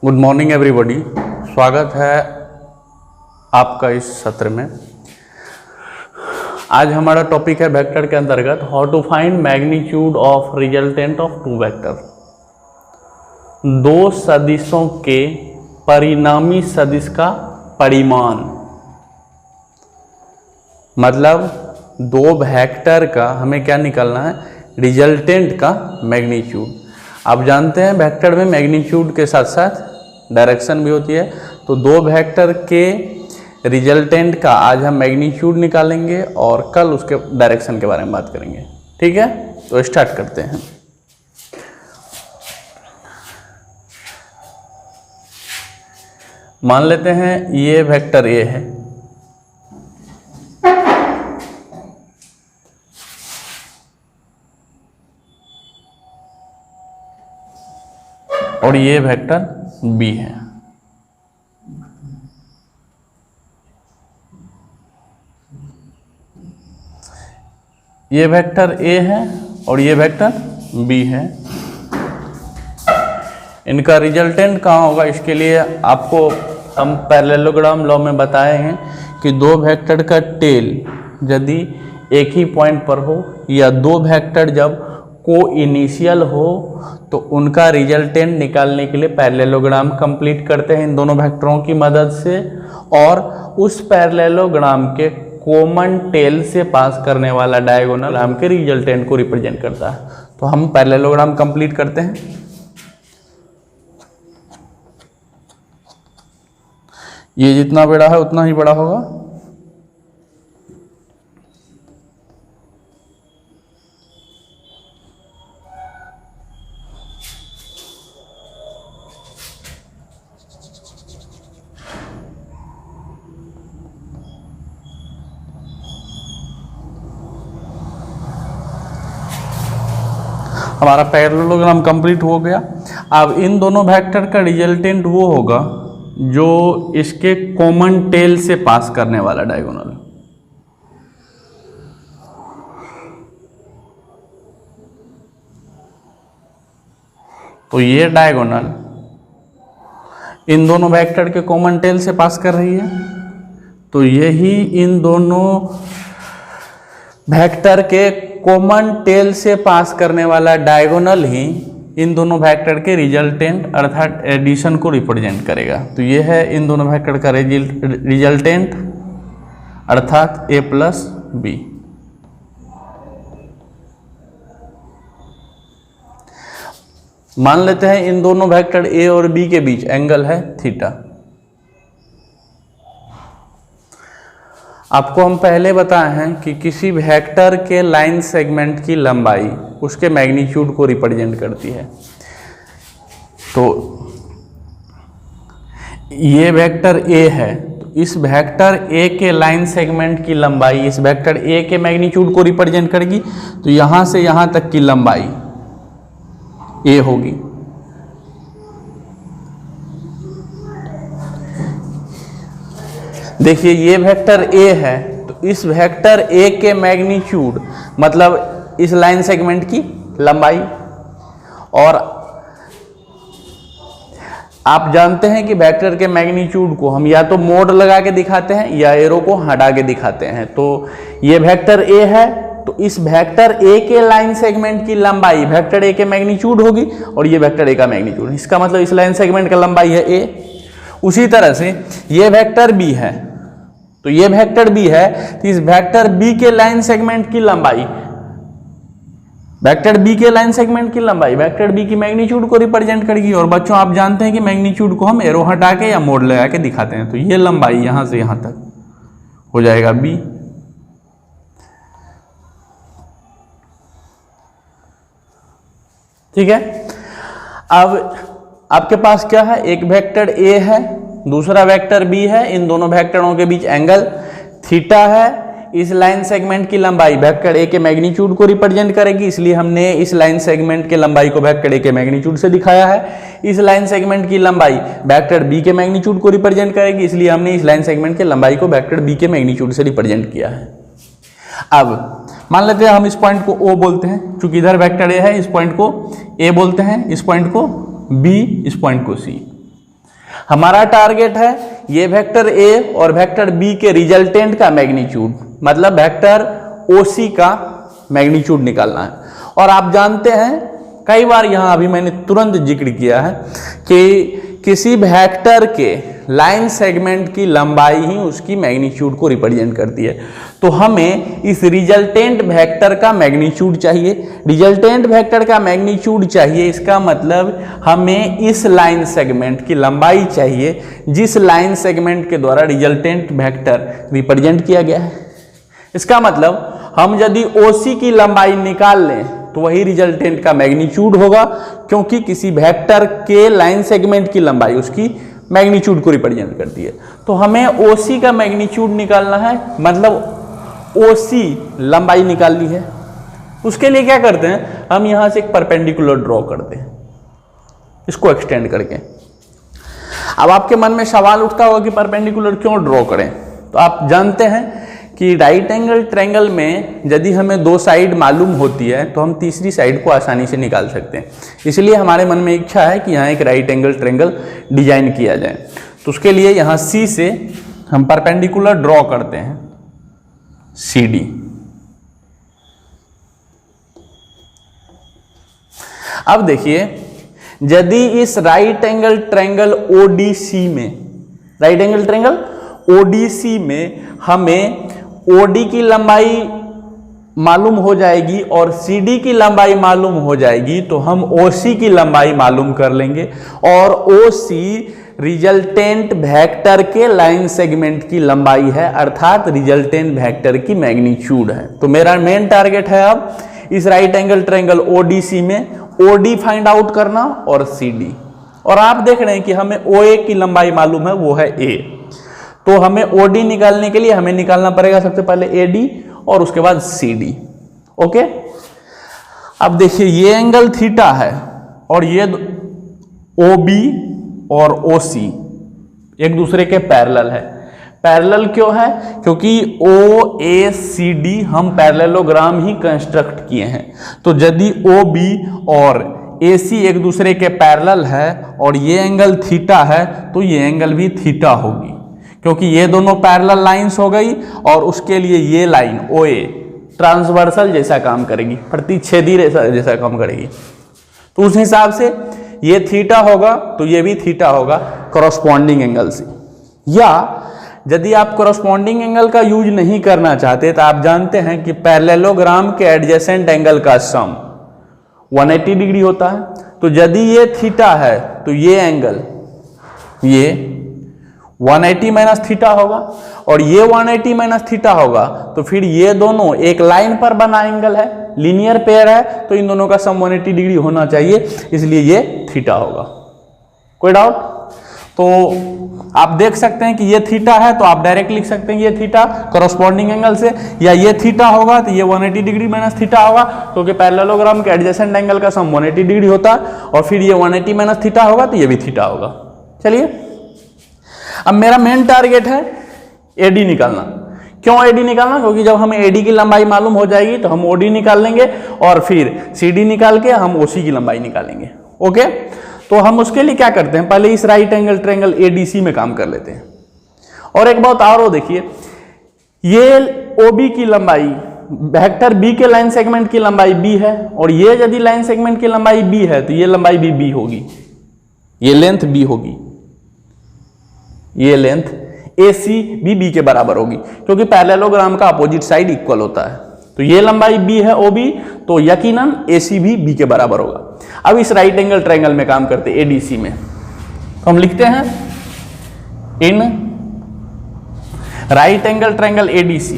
Good morning everybody. स्वागत है आपका इस सत्र में। आज हमारा टॉपिक है वेक्टर के अंतर्गत how to find magnitude of resultant of two vector. दो सदिशों के परिणामी सदिश का परिमाण, मतलब दो वेक्टर का हमें क्या निकालना है, रिजल्टेंट का मैग्नीट्यूड। आप जानते हैं वेक्टर में मैग्नीट्यूड के साथ साथ डायरेक्शन भी होती है, तो दो वेक्टर के रिजल्टेंट का आज हम मैग्नीट्यूड निकालेंगे और कल उसके डायरेक्शन के बारे में बात करेंगे। ठीक है, तो स्टार्ट करते हैं। मान लेते हैं ये वेक्टर ए है और ये वेक्टर बी है। ये वेक्टर ए है और ये वेक्टर बी है। इनका रिजल्टेंट कहाँ होगा, इसके लिए आपको हम पैरेललोग्राम लॉ में बताए हैं कि दो वेक्टर का टेल यदि एक ही पॉइंट पर हो या दो वेक्टर जब को इनिशियल हो तो उनका रिजल्टेंट निकालने के लिए पैरेललोग्राम कंप्लीट करते हैं इन दोनों वेक्टरों की मदद से, और उस पैरेललोग्राम के कॉमन टेल से पास करने वाला डायगोनल हम के रिजल्टेंट को रिप्रेजेंट करता है। तो हम पैरेललोग्राम कंप्लीट करते हैं। ये जितना बड़ा है उतना ही बड़ा होगा। हमारा पैरेललोग्राम कंप्लीट हो गया। अब इन दोनों वेक्टर का रिजल्टेंट वो होगा जो इसके कॉमन टेल से पास करने वाला डायगोनल। तो ये डायगोनल इन दोनों वेक्टर के कॉमन टेल से पास कर रही है, तो यही इन दोनों वेक्टर के कॉमन टेल से पास करने वाला डायगोनल ही इन दोनों वेक्टर के रिजल्टेंट अर्थात एडिशन को रिप्रेजेंट करेगा। तो ये है इन दोनों वेक्टर का रिजल्टेंट अर्थात a प्लस बी। मान लेते हैं इन दोनों वेक्टर a और b के बीच एंगल है थीटा। आपको हम पहले बताए हैं कि किसी वेक्टर के लाइन सेगमेंट की लंबाई उसके मैग्नीट्यूड को रिप्रेजेंट करती है। तो ये वेक्टर a है, तो इस वेक्टर a के लाइन सेगमेंट की लंबाई इस वेक्टर a के मैग्नीट्यूड को रिप्रेजेंट करेगी। तो यहां से यहां तक की लंबाई a होगी। देखिए ये वेक्टर a है, तो इस वेक्टर a के मैग्नीट्यूड मतलब इस लाइन सेगमेंट की लंबाई, और आप जानते हैं कि वेक्टर के मैग्नीट्यूड को हम या तो मोड लगा के दिखाते हैं या एरो को हटा के दिखाते हैं। तो ये वेक्टर a है, तो इस वेक्टर a के लाइन सेगमेंट की लंबाई वेक्टर a के मैग्नीट्यूड होगी और ये वेक्टर a का मैग्नीट्यूड, इसका मतलब इस लाइन सेगमेंट का लंबाई है a। उसी तरह से ये वेक्टर b है, तो ये वेक्टर b है, तो इस वेक्टर b के लाइन सेगमेंट की लंबाई वेक्टर b के लाइन सेगमेंट की लंबाई वेक्टर b की मैग्नीट्यूड को रिप्रेजेंट करेगी। और बच्चों आप जानते हैं कि मैग्नीट्यूड को हम एरो हटा के या मोड लगा के दिखाते हैं। तो ये लंबाई यहां से यहां तक हो जाएगा b। ठीक है, अब आपके पास क्या है, एक वेक्टर a है, दूसरा वेक्टर b है। इन दोनों वेक्टरों के बीच एंगल थीटा है। इस लाइन सेगमेंट की लंबाई वेक्टर a के मैग्नीट्यूड को रिप्रेजेंट करेगी, इसलिए हमने इस लाइन सेगमेंट के लंबाई को वेक्टर a के मैग्नीट्यूड से दिखाया है। इस लाइन सेगमेंट की लंबाई वेक्टर b के मैग्नीट्यूड को रिप्रेजेंट करेगी, इसलिए हमने इस लाइन सेगमेंट के लंबाई को वेक्टर b के मैग्नीट्यूड से रिप्रेजेंट किया है। अब मान लेते हैं हम इस पॉइंट को O बोलते हैं, चूंकि इधर वेक्टर A है, इस पॉइंट को A बोलते हैं, इस पॉइंट को B, इस पॉइंट को C। हमारा टारगेट है ये वेक्टर ए और वेक्टर बी के रिजल्टेंट का मैग्नीट्यूड, मतलब वेक्टर ओसी का मैग्नीट्यूड निकालना है। और आप जानते हैं कई बार यहाँ अभी मैंने तुरंत जिक्र किया है कि किसी वेक्टर के लाइन सेगमेंट की लंबाई ही उसकी मैग्नीट्यूड को रिप्रेजेंट करती है। तो हमें इस रिजल्टेंट वेक्टर का मैग्नीट्यूड चाहिए, रिजल्टेंट वेक्टर का मैग्नीट्यूड चाहिए, इसका मतलब हमें इस लाइन सेगमेंट की लंबाई चाहिए जिस लाइन सेगमेंट के द्वारा रिजल्टेंट वेक्टर रिप्रेजेंट किया गया है। इसका मतलब हम यदि OC की लंबाई निकाल लें तो वही रिजल्टेंट का मैग्नीट्यूड होगा, क्योंकि किसी वेक्टर के लाइन सेगमेंट की लंबाई उसकी मैग्नीट्यूड को रिप्रेजेंट करती है। तो हमें OC का मैग्नीट्यूड निकालना है, मतलब OC लंबाई निकालनी है। उसके लिए क्या करते हैं, हम यहां से एक परपेंडिकुलर ड्रॉ करते हैं इसको एक्सटेंड करके। अब आपके मन में सवाल उठता होगा कि परपेंडिकुलर क्यों ड्रॉ करें। तो आप जानते हैं कि राइट एंगल ट्रायंगल में यदि हमें दो साइड मालूम होती है तो हम तीसरी साइड को आसानी से निकाल सकते हैं। इसलिए हमारे मन में इच्छा है कि यहाँ एक राइट एंगल ट्रायंगल डिजाइन किया जाए। तो उसके लिए यहाँ C से हम परपेंडिकुलर ड्रॉ करते हैं CD। अब देखिए, यदि इस राइट एंगल ट्रायंगल ODC में, राइट एंगल ट्रायंगल ODC में हमें OD की लंबाई मालूम हो जाएगी और CD की लंबाई मालूम हो जाएगी, तो हम OC की लंबाई मालूम कर लेंगे और OC रिजल्टेंट वेक्टर के लाइन सेगमेंट की लंबाई है, अर्थात रिजल्टेंट वेक्टर की मैग्नीट्यूड है। तो मेरा मेन टारगेट है अब इस राइट एंगल ट्रायंगल ODC में OD फाइंड आउट करना और CD। और आप देख रहे हैं कि हमें OA की लंबाई मालूम है, वो है A। तो हमें OD निकालने के लिए हमें निकालना पड़ेगा सबसे पहले AD और उसके बाद CD। ओके, अब देखिए ये एंगल थीटा है और ये OB और OC एक दूसरे के पैरेलल है। पैरेलल क्यों है? क्योंकि OACD हम पैरेललोग्राम ही कंस्ट्रक्ट किए हैं। तो यदि OB और AC एक दूसरे के पैरेलल है और ये एंगल थीटा है तो ये एंगल भी थीटा होगी, क्योंकि ये दोनों पैरेलल लाइंस हो गई और उसके लिए ये लाइन OA ट्रांसवर्सल जैसा काम करेगी, प्रतिच्छेदी जैसा काम करेगी। तो उस हिसाब से ये थीटा होगा तो ये भी थीटा होगा कॉरस्पॉन्डिंग एंगल से। या यदि आप कॉरस्पॉन्डिंग एंगल का यूज नहीं करना चाहते तो आप जानते हैं कि पैरेललोग्राम के एडजेसेंट एंगल का सम 180 डिग्री होता है। तो यदि ये थीटा है तो ये एंगल ये 180 माइनस थीटा होगा और ये 180 माइनस थीटा होगा, तो फिर ये दोनों एक लाइन पर बना एंगल है, लीनियर पेयर है, तो इन दोनों का सम 180 डिग्री होना चाहिए, इसलिए ये थीटा होगा। कोई डाउट? तो आप देख सकते हैं कि ये थीटा है तो आप डायरेक्ट लिख सकते हैं ये थीटा कॉरस्पॉन्डिंग एंगल से, या ये थीटा होगा तो ये 180 डिग्री माइनस थीटा होगा, क्योंकि पैरेललोग्राम के एडजेसेंट एंगल का सम 180 डिग्री होता है, और फिर ये 180 माइनस थीटा होगा तो ये भी थीटा होगा। चलिए, अब मेरा मेन टारगेट है AD निकालना। क्यों AD निकालना? क्योंकि जब हमें AD की लंबाई मालूम हो जाएगी तो हम OD निकाल लेंगे और फिर CD निकाल के हम OC की लंबाई निकालेंगे। ओके, तो हम उसके लिए क्या करते हैं, पहले इस राइट एंगल ट्रायंगल ADC में काम कर लेते हैं। और एक बात और देखिए, ये OB की लंबाई वेक्टर B के लाइन सेगमेंट की लंबाई B है, और ये यदि लाइन सेगमेंट की लंबाई B है तो ये लंबाई भी B होगी, ये लेंथ B होगी, ये लेंथ AC भी B के बराबर होगी, क्योंकि पैरेललोग्राम का अपोजिट साइड इक्वल होता है। तो ये लंबाई B है OB, तो यकीनन AC भी B के बराबर होगा। अब इस राइट एंगल ट्रायंगल में काम करते हैं ADC में, तो हम लिखते हैं in right angle triangle ADC।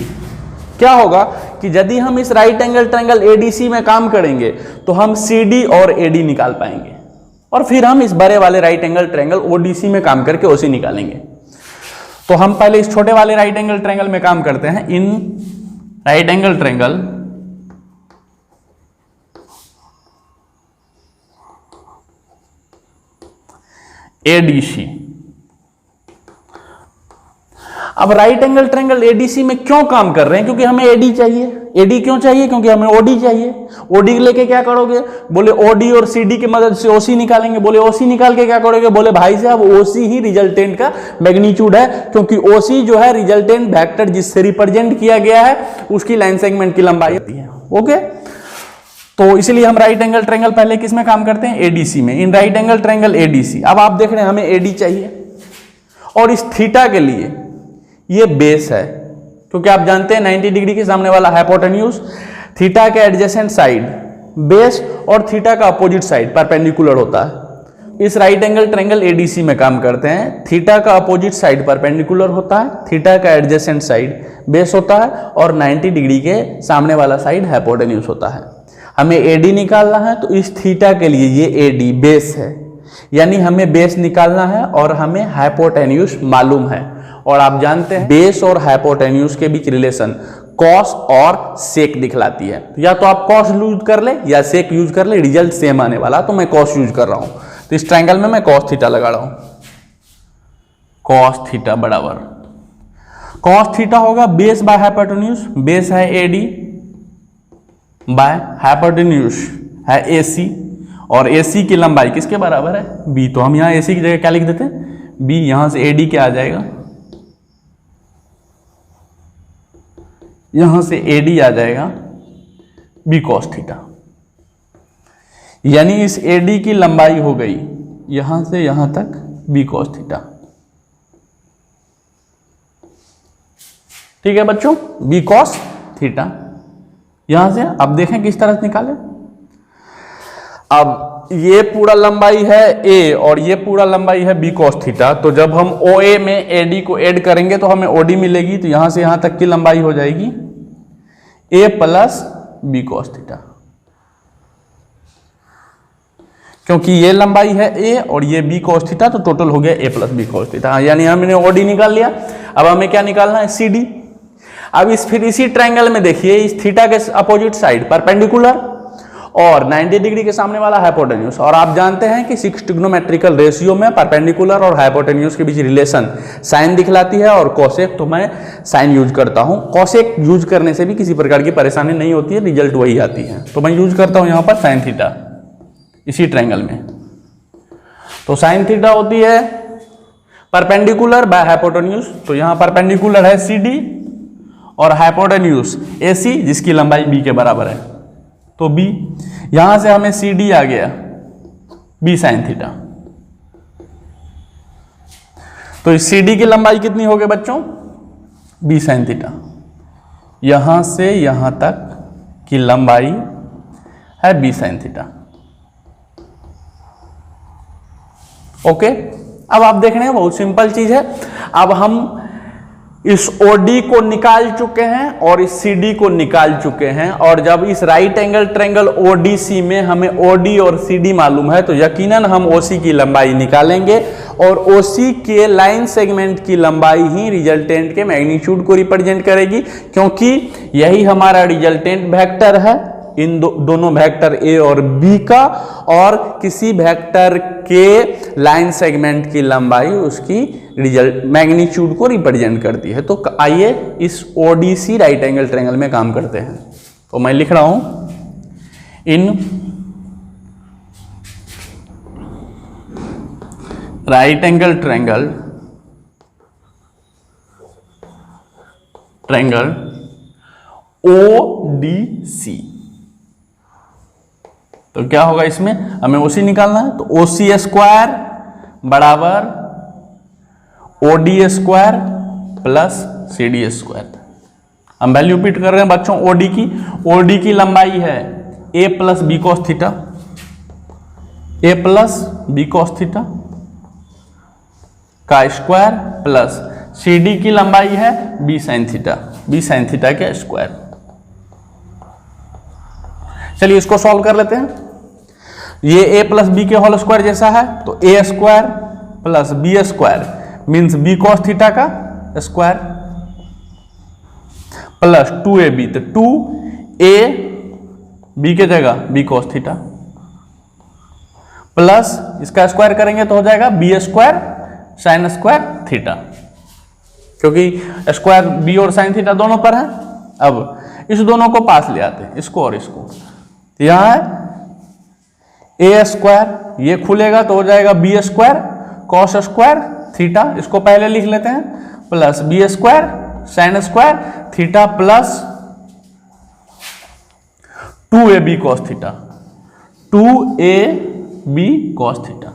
क्या होगा कि यदि हम इस राइट एंगल ट्रायंगल ADC में काम करेंगे तो हम CD और AD निकाल पाएंगे, और फिर हम इस बड़े वाले राइट एंगल ट्रायंगल ODC में काम करके OC निकालेंगे। तो हम पहले इस छोटे वाले राइट एंगल ट्रायंगल में काम करते हैं, in right angle triangle ADC। अब राइट एंगल ट्रायंगल एडीसी में क्यों काम कर रहे हैं? क्योंकि हमें एडी चाहिए। एडी क्यों चाहिए? क्योंकि हमें ओडी चाहिए। ओडी लेके क्या करोगे? बोले ओडी और सीडी की मदद से ओसी निकालेंगे। बोले ओसी निकाल के क्या करोगे? बोले भाई साहब ओसी ही रिजल्टेंट का मैग्नीट्यूड है, क्योंकि ओसी जो है रिजल्टेंट वेक्टर जिससे रिप्रेजेंट किया गया है उसकी लाइन सेगमेंट की लंबाई होती है। ओके, तो इसलिए हम राइट एंगल ट्रायंगल पहले किस में काम करते हैं? एडीसी में। In right angle triangle ADC. अब आप देख रहे हैं हमें एडी चाहिए और इस थीटा के लिए ये बेस है, क्योंकि आप जानते हैं 90 डिग्री के सामने वाला हाइपोटेन्यूज, थीटा के एडजेसेंट साइड बेस और थीटा का अपोजिट साइड परपेंडिकुलर होता है। इस राइट एंगल ट्रायंगल एडीसी में काम करते हैं। थीटा का अपोजिट साइड परपेंडिकुलर होता है, थीटा का एडजेसेंट साइड बेस होता है और 90 डिग्री के सामने वाला साइड हाइपोटेन्यूज होता है। हमें एडी निकालना है, तो इस थीटा के लिए ये एडी बेस है, यानी हमें बेस निकालना है और हमें हाइपोटेन्यूज मालूम है। और आप जानते हैं बेस और हाइपोटेन्यूज के बीच रिलेशन कॉस और सेक दिखलाती है। या तो आप कॉस यूज कर ले या सेक यूज कर ले, रिजल्ट सेम आने वाला। तो मैं कॉस यूज कर रहा हूं, तो इस ट्रायंगल में मैं कॉस थीटा लगा रहा हूं। कॉस थीटा बराबर कॉस थीटा होगा बेस बाय हाइपोटेन्यूज। बेस है एडी बाय हाइपोटेन्यूज है एसी, और एसी की लंबाई किसके बराबर है? बी। तो हम यहां एसी की जगह क्या लिख देते हैं? बी। यहां से एडी क्या आ जाएगा? यहां से एडी आ जाएगा बी कॉस थीटा, यानी इस एडी की लंबाई हो गई यहां से यहां तक बी कॉस थीटा। ठीक है बच्चों, बी कॉस थीटा। यहां से अब देखें किस तरह से निकालें। अब ये पूरा लंबाई है ए और ये पूरा लंबाई है बी कॉस थीटा। तो जब हम ओ ए में एडी को ऐड करेंगे तो हमें ओडी मिलेगी। तो यहां से यहां तक की लंबाई हो जाएगी ए प्लस बी कॉस थीटा, क्योंकि ये लंबाई है ए और ये बी कॉस थीटा, तो टोटल हो गया ए प्लस बी कॉस थीटा। यानी हमने ओडी निकाल लिया। अब हमें क्या निकालना है? C D. अब फिर इसी ट्रायंगल में देखिए, इस थीटा के अपोजिट साइड परपेंडिकुलर और 90 डिग्री के सामने वाला हाइपोटेन्यूज। और आप जानते हैं कि 6 ट्रिग्नोमेट्रिकल रेशियो में परपेंडिकुलर और हाइपोटेन्यूज के बीच रिलेशन साइन दिखलाती है, और कॉसेक तो मैं साइन यूज करता हूं। कॉसेक यूज करने से भी किसी प्रकार की परेशानी नहीं होती है, रिजल्ट वही आती है। तो मैं यूज करता हूं यहां पर साइन थीटा इसी ट्रायंगल में। तो साइन थीटा होती है परपेंडिकुलर बाय हाइपोटेन्यूज। तो यहां परपेंडिकुलर है सी डी और हाइपोटेन्यूज ए सी, जिसकी लंबाई बी के बराबर है। तो बी, यहां से हमें सी डी आ गया बी साइन थीटा। तो इस सी डी की लंबाई कितनी हो गई बच्चों? B sine theta. यहां से यहां तक की लंबाई है बी साइन थीटा। ओके, अब आप देख रहे हैं बहुत सिंपल चीज है। अब हम इस OD को निकाल चुके हैं और इस CD को निकाल चुके हैं, और जब इस राइट एंगल ट्रायंगल ODC में हमें OD और CD मालूम है, तो यकीनन हम OC की लंबाई निकालेंगे, और OC के लाइन सेगमेंट की लंबाई ही रिजल्टेंट के मैग्नीट्यूड को रिप्रेजेंट करेगी, क्योंकि यही हमारा रिजल्टेंट वेक्टर है इन दोनों वेक्टर A और B का, और किसी वेक्टर के लाइन सेगमेंट की लंबाई उसकी रिजल्ट मैग्नीट्यूड को रिप्रेजेंट करती है। तो आइए इस ODC राइट एंगल ट्रायंगल में काम करते हैं। तो मैं लिख रहा हूं in right angle triangle ODC। तो क्या होगा इसमें? हमें OC निकालना है। तो OC स्क्वायर बराबर OD square plus CD square. हम वैल्यू रिपीट कर रहे हैं बच्चों OD की लंबाई है A plus B cos theta, A plus B cos theta का स्क्वायर, प्लस CD की लंबाई है B साइन थीटा के स्क्वायर। चलिए इसको सॉल्व कर लेते हैं। ये A प्लस बी के होल स्क्वायर जैसा है, तो A square plus B square means B cos theta का स्क्वायर प्लस 2AB, तो 2AB के जगह बी कॉस थीटा प्लस इसका स्क्वायर करेंगे तो हो जाएगा B square sine square theta. क्योंकि स्क्वायर बी और साइन थीटा दोनों पर है। अब इस दोनों को पास ले आते हैं, इसको और इसको। तो यहाँ है ए स्क्वायर, ये खुलेगा तो हो जाएगा B square cos square theta, इसको पहले लिख लेते हैं, plus B square sine square theta plus 2ab cos theta, 2ab cos theta.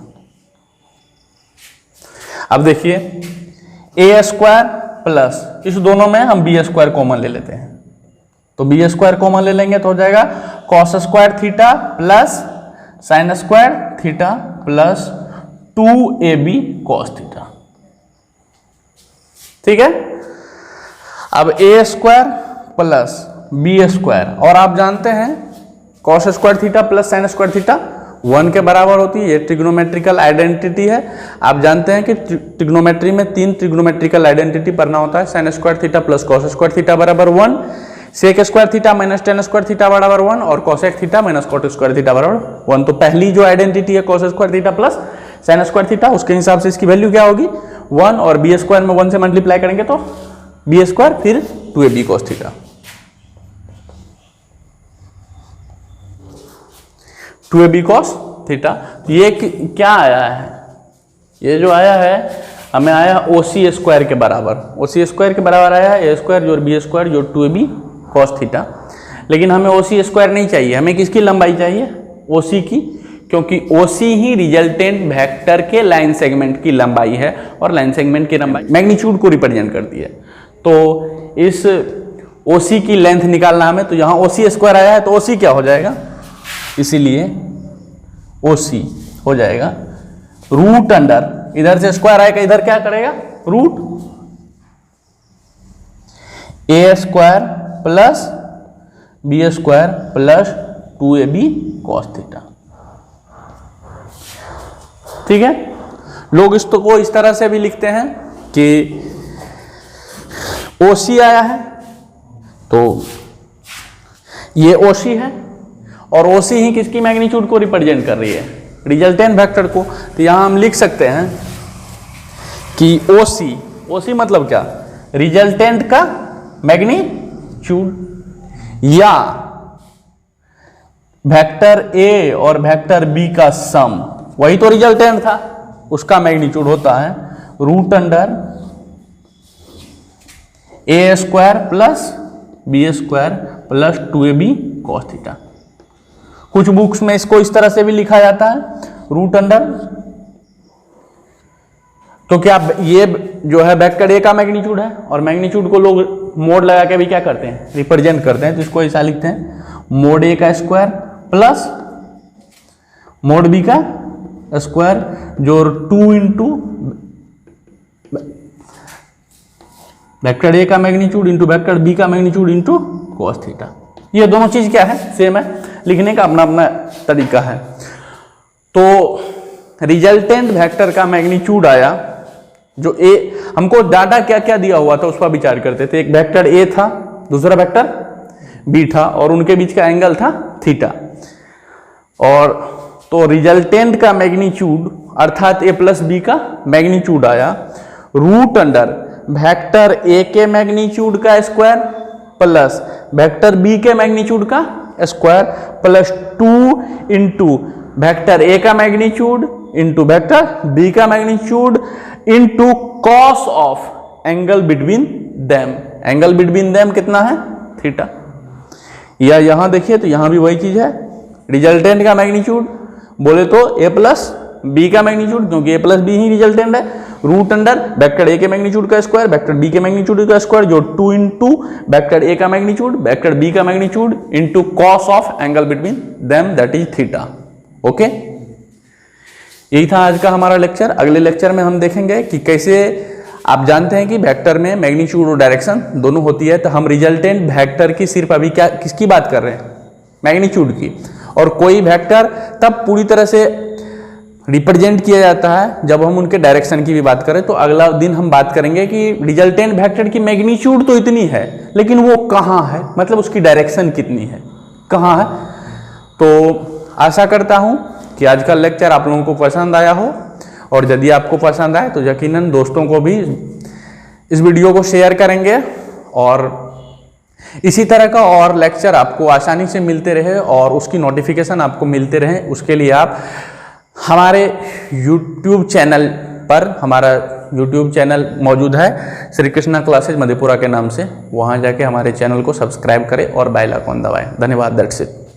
अब देखिए ए स्क्वायर प्लस इस दोनों में हम बी स्क्वायर कॉमन ले लेते हैं, तो बी स्क्वायर कॉमन ले लेंगे तो हो जाएगा cos square theta plus sine square theta plus 2ab cos theta. ठीक है। अब ए स्क्वायर प्लस बी स्क्वायर, और आप जानते हैं cos square theta plus sine square theta 1 के बराबर होती है, ये ट्रिग्नोमेट्रिकल आइडेंटिटी है। आप जानते हैं कि ट्रिग्नोमेट्री में 3 ट्रिग्नोमेट्रिकल आइडेंटिटी पढ़ना होता है, sine square theta plus cos square theta बराबर 1, sec square theta minus tan square theta बराबर 1 और cosec theta minus cot square theta बराबर 1। तो पहली जो आइडेंटिटी है cos square theta plus sine square theta, उसके हिसाब से इसकी वैल्यू क्या होगी 1, और बी स्क्वायर में 1 से मल्टीप्लाई करेंगे तो बी स्क्वायर फिर 2ab cos theta, 2ab cos theta. ये क्या आया है, ये जो आया है हमें आया ओसी स्क्वायर के बराबर, ओसी स्क्वायर के बराबर आया है ए स्क्वायर जो बी स्क्वायर जो 2ab कॉस थीटा। लेकिन हमें ओसी स्क्वायर नहीं चाहिए, हमें किसकी लंबाई चाहिए, ओसी की, क्योंकि ओसी ही रिजल्टेंट वेक्टर के लाइन सेगमेंट की लंबाई है और लाइन सेगमेंट की लंबाई मैग्नीट्यूड को रिप्रेजेंट करती है। तो इस ओसी की लेंथ निकालना हमें, तो यहाँ ओसी स्क्वायर आया है तो ओसी क्या हो जाएगा, इसीलिए ओसी हो जाएगा रूट अंडर, इधर से स्क्वायर आएगा इधर क्या करेगा root A square plus B square plus 2ab cos theta. ठीक है। लोग इसको इस तरह से भी लिखते हैं कि ओसी आया है तो ये ओसी है और ओसी ही किसकी मैग्नीट्यूड को रिप्रेजेंट कर रही है, रिजल्टेंट वेक्टर को। तो यहां हम लिख सकते हैं कि ओसी, ओसी मतलब क्या, रिजल्टेंट का मैग्नीट्यूड, या वेक्टर ए और वेक्टर बी का सम, वही तो रिजल्टेंट था, उसका मैग्नीट्यूड होता है root under A square plus B square plus 2ab cos theta. कुछ बुक्स में इसको इस तरह से भी लिखा जाता है रूट अंडर, तो क्या ये जो है वेक्टर ए का मैग्नीट्यूड है और मैग्नीट्यूड को लोग मोड लगा के भी क्या करते हैं रिप्रेजेंट करते हैं, तो इसको ऐसा लिखते हैं मोड ए का स्क्वायर प्लस मोड बी का स्क्वायर जो 2 इंटू वेक्टर ए का मैग्नीट्यूड इंटू वेक्टर बी का मैग्नीट्यूड इंटू कॉस थीटा। ये दोनों चीज क्या है, सेम है, लिखने का अपना अपना तरीका है। तो रिजल्टेंट वेक्टर का मैग्नीट्यूड आया, जो ए हमको डाटा क्या क्या दिया हुआ था उस पर विचार करते थे। एक वेक्टर ए था, दूसरा वेक्टर बी था और उनके बीच का एंगल था थीटा। और तो रिजल्टेंट का मैग्नीट्यूड अर्थात ए प्लस बी का मैग्नीट्यूड आया रूट अंडर वेक्टर ए के मैग्नीट्यूड का स्क्वायर प्लस वेक्टर बी के मैग्नीट्यूड का square plus 2 into vector A का मैग्नीट्यूड इंटू वेक्टर बी का magnitude into cos of angle between them. Angle between them कितना है थीटा। या यहां देखिए तो यहां भी वही चीज है, रिजल्टेंट का मैग्नीट्यूड बोले तो ए प्लस बी का मैग्नीट्यूड, क्योंकि ए प्लस बी ही रिजल्टेंट है, रूट अंडर वेक्टर ए के मैग्नीट्यूड का स्क्वायर वेक्टर बी के मैग्नीट्यूड का स्क्वायर जो 2 इंटू वेक्टर ए का मैग्नीट्यूड वेक्टर बी का magnitude into cos of angle between them that is theta. Okay, यही था आज का हमारा लेक्चर। अगले लेक्चर में हम देखेंगे कि कैसे, आप जानते हैं कि वेक्टर में मैग्नीट्यूड और डायरेक्शन दोनों होती है, तो हम रिजल्टेंट वेक्टर की सिर्फ अभी क्या किसकी बात कर रहे हैं, मैग्नीट्यूड की। और कोई वेक्टर तब पूरी तरह से रिप्रेजेंट किया जाता है जब हम उनके डायरेक्शन की भी बात करें। तो अगला दिन हम बात करेंगे कि रिजल्टेंट वेक्टर की मैग्नीट्यूड तो इतनी है लेकिन वो कहाँ है, मतलब उसकी डायरेक्शन कितनी है, कहाँ है। तो आशा करता हूँ कि आज का लेक्चर आप लोगों को पसंद आया हो, और यदि आपको पसंद आए तो यकीनन दोस्तों को भी इस वीडियो को शेयर करेंगे और इसी तरह का और लेक्चर आपको आसानी से मिलते रहे और उसकी नोटिफिकेशन आपको मिलते रहे, उसके लिए आप हमारे YouTube चैनल पर, हमारा YouTube चैनल मौजूद है श्री कृष्णा क्लासेज मधेपुरा के नाम से, वहाँ जाके हमारे चैनल को सब्सक्राइब करें और बेल आइकन दबाएं। धन्यवाद। That's it.